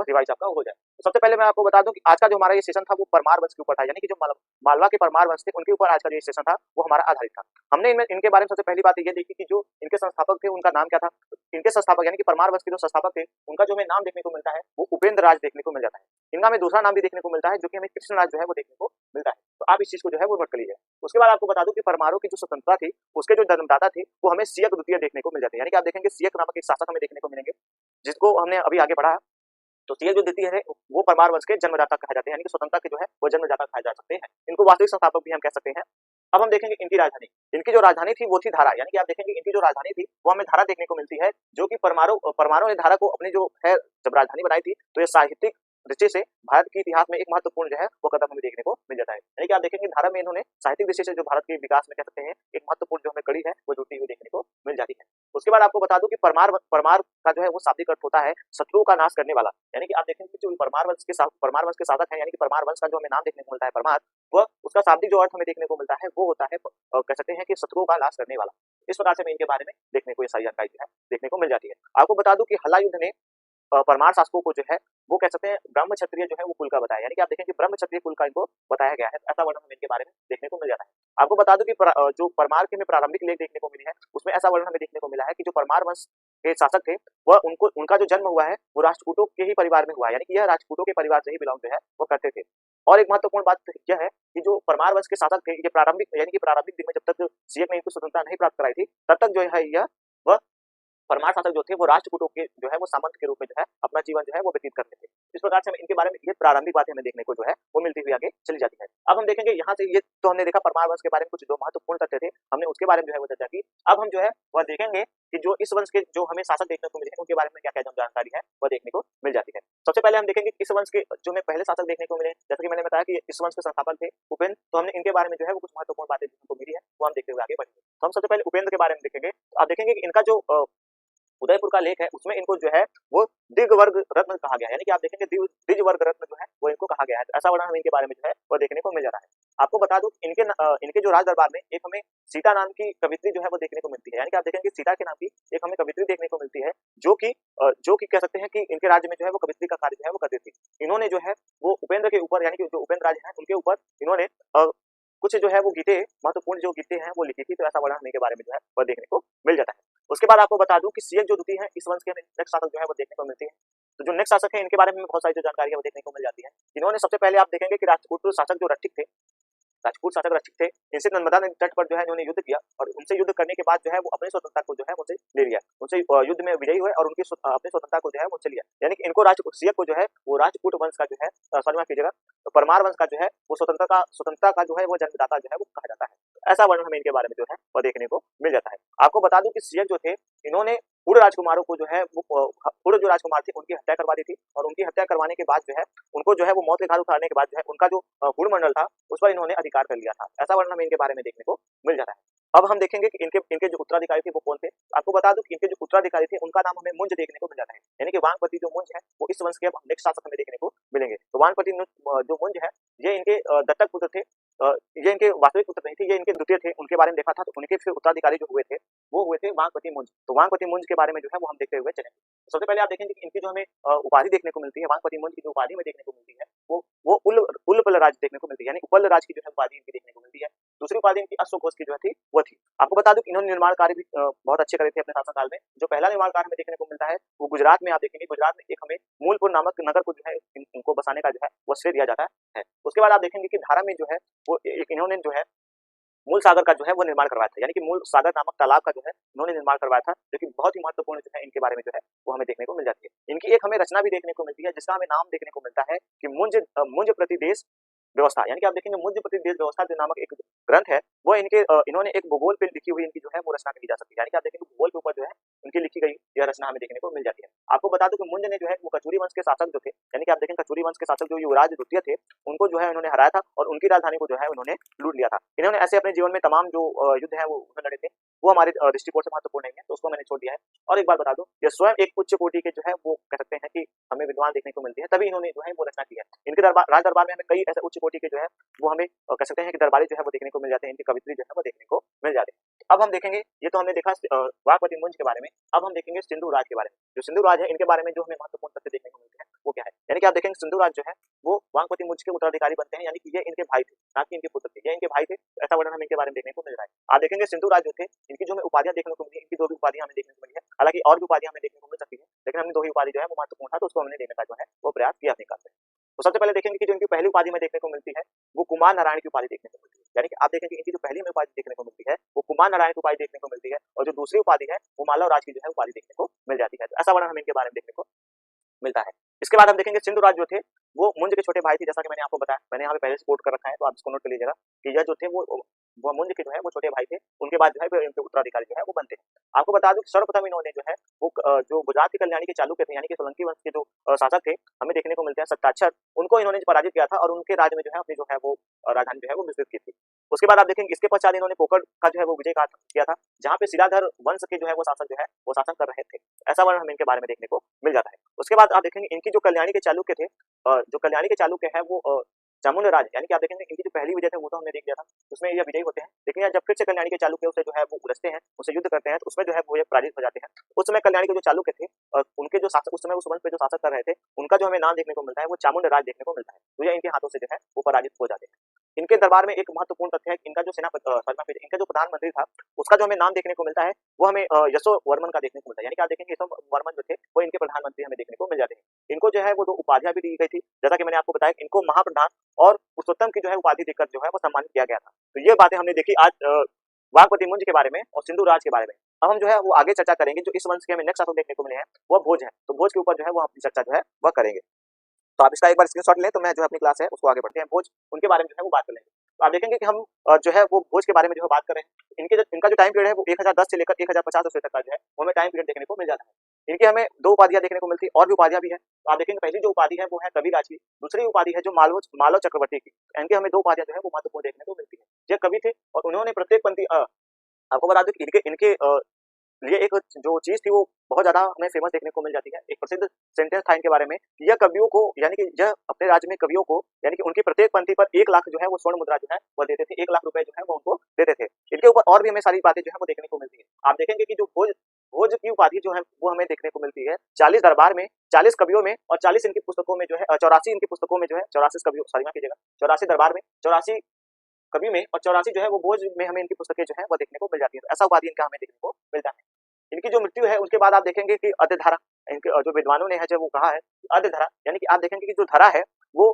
Revise आपका हो जाए। तो सबसे पहले मैं आपको बता दूं कि आज का जो हमारा ये सेशन था वो परमार वंश के ऊपर था, यानी कि जो मालवा के परमार वंश थे उनके ऊपर आज का जो सेशन था वो हमारा आधारित था। हमने इनके बारे में सबसे पहली बात ये देखी कि जो इनके संस्थापक थे उनका नाम क्या था। इनके संस्थापक यानी कि परमार वंश के जो संस्थापक थे उनका जो हमें नाम देखने को मिलता है वो उपेंद्र राज देखने को मिल जाता है। इनका हमें दूसरा नाम भी देखने को मिलता है जो कि हमें कृष्णराज जो है वो देखने को मिलता है। तो आप इस चीज को जो है वो नोट कर लीजिए। उसके बाद आपको बता दूं कि परमारों की जो स्वतंत्रता थी उसके जो जन्मदाता थे वो हमें सियक द्वितीय देखने को मिल जाते हैं, यानी कि आप देखेंगे सियक नामक एक शासक हमें देखने को मिलेंगे जिसको हमने अभी आगे बढ़ा। तो सियक जो द्वितीय है वो परमार वंश के जन्मदाता कहा जाते हैं, यानी कि स्वतंत्रता के जो है वो जन्मदाता कहा जा सकते हैं। इनको वास्तविक संस्थापक भी हम कह सकते हैं। अब हम देखेंगे इनकी राजधानी। इनकी जो राजधानी थी वो थी धारा, यानी कि आप देखेंगे इनकी जो राजधानी थी वो हमें धारा देखने को मिलती है, जो कि परमारों ने धारा को अपनी जो है जब राजधानी बनाई थी तो ये साहित्यिक दृष्टि से भारत के इतिहास में एक महत्वपूर्ण जो है वो कदम हमें देखने को मिल जाता है। यानी कि आप देखेंगे धारा में इन्होंने साहित्यिक दृष्टि से जो भारत के विकास में कह सकते हैं एक महत्वपूर्ण जो हमें कड़ी है वो जुड़ती हुई देखने को मिल जाती है। उसके बाद आपको बता दूं कि परमार का जो है वो शाब्दिक अर्थ होता है शत्रुओं का नाश करने वाला, यानी कि आप देखेंगे जो परमार वंश के शासक है यानी कि परमार वंश का जो हमें नाम देखने को मिलता है परमार, वह उसका शाब्दिक जो अर्थ हमें देखने को मिलता है वो होता है कह सकते हैं कि शत्रुओं का नाश करने वाला। इस प्रकार से हमें इनके बारे में देखने को ये सारी जानकारी जो है देखने को मिल जाती है। आपको बता दूं कि हल्ला युद्ध ने परमार शासकों को जो है वो कह सकते हैं ब्रह्म क्षत्रिय जो है वो कुल का बताया, यानी कि आप देखेंगे ब्रह्म क्षत्रिय कुल का इनको बताया गया है। ऐसा वर्णन हमें इनके बारे में देखने को मिल जाता है। आपको बता दूं कि जो परमार के में प्रारंभिक लेख देखने को मिली है उसमें ऐसा वर्णन हमें देखने को मिला है कि जो परमार वंश के शासक थे वह उनका जो जन्म हुआ है वो राष्ट्रकूटों के ही परिवार में हुआ है, यानी कि यह राष्ट्रकूटों के परिवार से ही बिलोंग जो है वो करते थे। और एक महत्वपूर्ण बात यह है कि जो परमार वंश के शासक थे ये प्रारंभिक दिन में जब तक सियक ने इनको स्वतंत्रता नहीं प्राप्त कराई थी तब तक जो है यह वह परमार शासक जो थे वो राष्ट्रकूटों के जो है वो सामंत के रूप में जो है अपना जीवन जो है वो व्यतीत करते थे। इस प्रकार से हमें इनके बारे में ये प्रारंभिक बातें हमें देखने को जो है वो मिलती हुई आगे चली जाती है। अब हम देखेंगे यहाँ से ये तो हमने देखा परमार वंश के बारे में कुछ जो महत्वपूर्ण तथ्य थे हमने उसके बारे में जो है वो चर्चा की। अब हम जो है वह देखेंगे कि जो इस वंश के जो हमें शासक देखने को मिले हैं उनके बारे में क्या क्या जानकारी है वह देखने को मिल जाती है। सबसे पहले हम देखेंगे इस वंश के जो हमें पहले शासक देखने को मिले, जैसे कि मैंने बताया कि इस वंश के संस्थापक थे उपेंद्र, तो हमने इनके बारे में जो है वो कुछ महत्वपूर्ण बातें देखने को मिली है वो हम देखते हुए आगे बढ़ेंगे। तो हम सबसे पहले उपेंद्र के बारे में देखेंगे। तो आप देखेंगे कि इनका जो उदयपुर का लेख है उसमें इनको जो है वो दिग वर्ग रत्न कहा गया है, यानी कि आप देखेंगे द्विज वर्ग रत्न जो है वो इनको कहा गया है। तो ऐसा वर्णन हमें इनके बारे में जो है वो देखने को मिल जाता है। आपको बता दूं इनके जो राज दरबार में एक हमें सीता नाम की कवित्री जो है वो देखने को मिलती है, यानी कि आप देखेंगे सीता के नाम की एक हमें कवित्री देखने को मिलती है जो कि कह सकते हैं कि इनके राज्य में जो है वो कवित्री का कार्य जो है वो करती थी। इन्होंने जो है वो उपेंद्र के ऊपर यानी कि जो उपेंद्र राज है उनके ऊपर इन्होंने कुछ जो है वो गीते महत्वपूर्ण जो गीते हैं वो लिखी थी। तो ऐसा वर्णन हमें के बारे में जो है वो देखने को मिल जाता है। उसके बाद आपको बता दूं कि सियक जो द्वितीय है इस वंश के हमें नेक्स्ट शासक जो है वो देखने को मिलती है। तो जो नेक्स्ट शासक है इनके बारे में बहुत सारी जो जानकारी है वो देखने को मिल जाती है। इन्होंने सबसे पहले आप देखेंगे कि राजपूत शासक जो रक्षित थे, राजपूत शासक रक्षित थे, इनसे नर्मदा नदी तट पर जो है इन्होंने युद्ध किया और उनसे युद्ध करने के बाद जो है वो अपनी स्वतंत्रता को जो है उनसे ले लिया, उनसे युद्ध में विजयी हुए और उनकी अपनी स्वतंत्रता को जो है उनसे लिया, यानी कि इनको सियक को जो है वो राजपूत वंश का जो है सॉरी कीजिएगा तो परमार वंश का जो है वो स्वतंत्रता का जो है वो जन्मदाता जो है वो कहा जाता है। ऐसा वर्णन हमें इनके बारे में जो है वह देखने को मिल जाता है। आपको बता दूं कि सियक जो थे इन्होंने पूर्व राजकुमारों को जो है वो पूर्व जो राजकुमार थे उनकी हत्या करवा दी थी और उनकी हत्या करवाने के बाद जो है उनको जो है वो मौत के घाट उतारने के बाद जो है उनका जो पूर्ण था उस पर इन्होंने अधिकार कर लिया था। ऐसा वर्णन हमें इनके बारे में देखने को मिल जाता है। अब हम देखेंगे कि इनके जो उत्तराधिकारी थे वो कौन थे। आपको बता दूं कि इनके जो उत्तराधिकारी थे उनका नाम हमें मुंज देखने को मिल जाता है, यानी कि वांगपति जो मुंज है वो इस वंश के अब नेक्स्ट शासक हमें देखने को मिलेंगे। तो वांगपति जो मुंज है ये इनके दत्तक पुत्र थे, ये इनके वास्तविक पुत्र नहीं थे, ये इनके द्वितीय थे। उनके बारे में देखा था तो उनके फिर उत्तराधिकारी जो हुए थे वो हुए थे वांगपति मुंज। तो वांगपति मुंज के बारे में जो है वो हम देखते हुए चलेंगे। सबसे पहले आप देखेंगे कि इनकी जो हमें उपाधि देखने को मिलती है, वांगपति मुंज की जो उपाधि में देखने को मिलती है वो उल्पल राज देखने को मिलती है, यानी उपल राज की जो है उपाधि इनकी देखने को मिलती है। दूसरी उपाधि इनकी अश्वघोष की जो थी वो थी। आपको बता दूं कि इन्होंने निर्माण कार्य भी बहुत अच्छे करे थे अपने शासनकाल में। जो पहला निर्माण कार्य हमें देखने को मिलता है वो गुजरात में आप देखेंगे, गुजरात में एक हमें मूलपुर नामक नगर को जो है इनको बसाने का जो है वो श्रेय दिया जाता है। उसके बाद आप देखेंगे कि धारा में जो है वो एक इन्होंने जो है मूल सागर का जो है वो निर्माण करवाया था, यानी कि मूल सागर नामक तालाब का जो है इन्होंने निर्माण करवाया था, जो कि बहुत ही महत्वपूर्ण जो है इनके बारे में जो है वो हमें देखने को मिल जाती है। इनकी एक हमें रचना भी देखने को मिलती है जिसका हमें नाम देखने को मिलता है कि मुंज प्रतिदेश व्यवस्था, यानी कि आप देखेंगे मुंज प्रतिदेश व्यवस्था जो नामक एक ग्रंथ है वो इन्होंने एक भूगोल पे लिखी हुई इनकी जो है वो रचना कही जा सकती है, यानी कि आप देखेंगे भूगोल के ऊपर जो है उनकी लिखी गई यह रचना हमें देखने को मिल जाती है। आपको बता दूं कि मुंज ने जो है वो कचूरी वंश के शासक जो थे, यानी कि आप देखेंगे कचूरी वंश के शासक जो युवराज द्वितीय थे उनको जो है उन्होंने हराया था और उनकी राजधानी को जो है उन्होंने लूट लिया था। इन्होंने ऐसे अपने जीवन में तमाम जो युद्ध है वो लड़े थे, वो हमारे दृष्टिकोण से महत्वपूर्ण नहीं है तो उसको मैंने छोड़ दिया है। और एक बात बता दूं ये स्वयं एक उच्च कोटि के जो है वो कह सकते हैं कि हमें विद्वान देखने को मिलते हैं, तभी इन्होंने जो है वो रचना की है। इनके राज दरबार में हमें कई ऐसे उच्च कोटि के जो है वो हमें कह सकते हैं कि दरबारी जो है वो देखने को मिल जाते हैं, इनकी कवित्री जो है वो देखने को मिल जाते हैं। अब हम देखेंगे ये तो हमने देखा वाघपति मुंज के बारे में, अब हम देखेंगे सिंधु राज के बारे में। जो सिंधु राज है इनके बारे में जो हमें महत्वपूर्ण तथ्य देखने को मिलते हैं वो क्या है। यानी कि आप देखेंगे सिंधु राज जो है वो वांगपति मुंज के उत्तराधिकारी बनते हैं, यानी कि ये इनके भाई थे, ना कि इनके पुत्र थे, ये इनके भाई थे। ऐसा वर्णन हमें इनके बारे में देखने को मिल रहा है। आप देखेंगे सिंधु राज जो थे इनकी जो हमें उपाधियां देखने को मिली, इनकी 2 भी उपाधियां हमें देखने को मिली है। हालांकि और भी उपाधियां हमें देखने को मिल सकती है, लेकिन हमने 2 ही उपाधि जो है वो महत्वपूर्ण था, तो उसको हमने देने का जो है वो प्रयास किया अपने काल में। तो सबसे पहले देखेंगे कि जो इनकी पहली उपाधि में देखने को मिलती है वो कुमार नारायण की उपाधि देखने को मिलती है। यानी कि आप देखेंगे इनकी जो पहली हमें उपाधि देखने को मिलती है वो कुमार नारायण की उपाधि देखने को मिलती है, और जो दूसरी उपाधि है वो मालव राज की जो है उपाधि देखने को मिल जाती है। तो ऐसा वर्णन हमें इनके बारे में देखने को मिलता है। इसके बाद हम देखेंगे सिंधु राज जो थे वो मुंज के छोटे भाई थे, जैसा कि मैंने आपको बताया, मैंने यहाँ पे पहले से कोट कर रखा है, तो आप इसको नोट कर लीजिएगा कि यह जो थे वो मुंज के जो है वो छोटे भाई थे, उनके बाद जो है इनके उत्तराधिकारी जो है वो बनते हैं। आपको बता दूं कि सर्वप्रथम इन्होंने जो है वो जो गुजरात के कल्याणी के चालुक्य थे, यानी कि सोलंकी वंश के जो शासक थे, हमें देखने को मिलते हैं सत्ताक्षर, उनको इन्होंने पराजित किया था और उनके राज्य में जो है अपनी जो है वो राजधानी जो है वो विस्तृत की थी। उसके बाद आप देखेंगे इसके पश्चात इन्होंने कोकण का जो है वो विजय किया था, जहाँ पे शिलाधर वंश के जो है वो शासक जो है वो शासन कर रहे थे। ऐसा वर्णन हमें इनके बारे में देखने को मिल जाता है। उसके बाद आप देखेंगे इनकी जो कल्याणी के चालुक्य थे, जो कल्याणी के चालुक्य है वो चामुंड राज, यानी कि आप देखेंगे इनकी जो पहली विजय थे वो तो हमने देख लिया था, उसमें ये विजयी होते हैं, लेकिन जब फिर से कल्याणी के चालुक्य उसे जो है वो उलझते हैं, उससे युद्ध करते हैं, तो उसमें जो है वो ये पराजित हो जाते हैं। उस समय कल्याणी के जो चालुक्य थे उनके जो शासक उस समय उस वंश पे जो शासक कर रहे थे, उनका जो हमें नाम देखने को मिलता है वो चामुंड राज देखने को मिलता है, तो ये इनके हाथों से जो है वो पराजित हो जाते हैं। इनके दरबार में एक महत्वपूर्ण तथ्य है, इनका जो सेनापति इनका जो प्रधानमंत्री था उसका जो हमें नाम देखने को मिलता है वो हमें यशो वर्मन का देखने को मिलता है। यानी कि आप देखेंगे यशो वर्मन जो थे वो इनके प्रधानमंत्री हमें देखने को मिल जाते हैं। इनको जो है वो 2 उपाधियां भी दी गई थी, जैसा कि मैंने आपको बताया, इनको महाप्रधान और पुरुषोत्तम की जो है उपाधि देकर जो है वो सम्मानित किया गया था। तो ये बातें हमने देखी आज वाघपति मुंज के बारे में और सिंधु राज के बारे में। अब हम जो है वो आगे चर्चा करेंगे, जो इस वंश के हमें नेक्स्ट शासक देखने को मिले हैं वो भोज है, तो भोज के ऊपर जो है वो अपनी चर्चा जो है वह करेंगे। तो आप इसका एक बार स्क्रीनशॉट लें, तो मैं जो है अपनी क्लास है उसको आगे बढ़ते हैं, भोज उनके बारे में जो है वो बात कर लेंगे। तो आप देखेंगे कि हम जो है वो भोज के बारे में जो है बात कर रहे हैं। इनका जो टाइम पीरियड है वो 1010 से लेकर 1050 ईस्वी तक का जो है वो हमें टाइम पीरियड देखने को मिल जाता है। इनकी हमें 2 उपाधियां देखने को मिलती है, और भी उपाधियां भी है। तो आप देखेंगे पहली जो उपाधि है वो है कविराज की, दूसरी उपाधि है जो मालव चक्रवर्ती की। इनकी हमें 2 उपाधियां जो है वो महत्वपूर्ण देखने को मिलती है। ये कवि थे और उन्होंने प्रत्येक पंक्ति आपको बता दूं कि इनके लिए एक जो चीज थी वो बहुत ज्यादा हमें फेमस देखने को मिल जाती है। एक प्रसिद्ध सेंटेंस था इनके बारे में कि यह कवियों को, यानी कि यह अपने राज्य में कवियों को, यानी कि उनकी प्रत्येक पंक्ति पर 1 लाख जो है वो स्वर्ण मुद्रा जो है वो देते थे, 1 लाख रुपए जो है वो उनको देते थे। इनके ऊपर और भी हमें सारी बातें जो है वो देखने को मिलती है। आप देखेंगे कि जो भोज की उपाधि जो है वो हमें देखने को मिलती है 40 दरबार में, 40 कवियों में और 40 इनकी पुस्तकों में जो है 84 इनकी पुस्तकों में जो है 84 कवियों, सॉरी माफ कीजिएगा, 84 दरबार में, 84 कवि में और 84 जो है वो भोज में हमें इनकी पुस्तकें जो है वो देखने को मिल जाती है। तो ऐसा उपाधि इनका हमें देखने को मिलता है। इनकी जो मृत्यु है उसके बाद आप देखेंगे कि अध्यधारा, इनके जो विद्वानों ने है जो वो कहा है अध्यधारा, यानी कि आप देखेंगे कि जो धरा है वो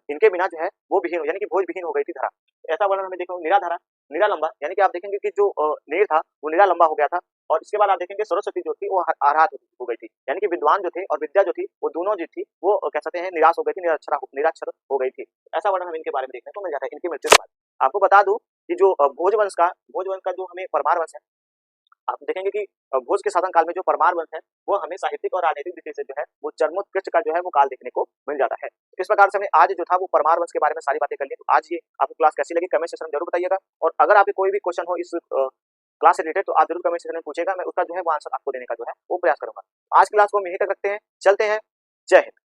इनके बिना जो है वो विहीन, यानी कि भोज विहीन हो गई थी धरा। ऐसा वर्णन हमें देखो निराधारा, निरा लंबा, यानी कि आप देखेंगे कि जो नीर था वो निरा लंबा हो गया था। और इसके बाद आप देखेंगे सरस्वती जो थी वो आराध हो गई थी, यानी कि विद्वान जो थे और विद्या जो थी वो दोनों जो थी वो कह सकते हैं निराश हो गई थी, निराक्षर हो गई थी। ऐसा वर्णन हमें इनके बारे में देखने को मिल जाता है इनकी मृत्यु के बाद। आपको बता दूं कि जो भोज वंश का जो हमें परमार वंश है, आप देखेंगे कि भोज के शासन काल में जो परमार वंश है वो हमें साहित्यिक और राजनीतिक दृष्टि से जो है वो चरमोत्कृष्ट का जो है वो काल देखने को मिल जाता है। इस प्रकार से हमने आज जो था वो परमार वंश के बारे में सारी बातें कर ली। तो आज ये आपको क्लास कैसी लगी कमेंट सेक्शन में जरूर बताइएगा, और अगर आपके कोई भी क्वेश्चन हो इस क्लास से रिलेटेड तो आप जरूर कमेंट सेक्शन में पूछेगा, मैं उसका जो है वो आंसर आपको देने का जो है वो प्रयास करूंगा। आज क्लास को हम यहीं तक रखते हैं, चलते हैं, जय हिंद।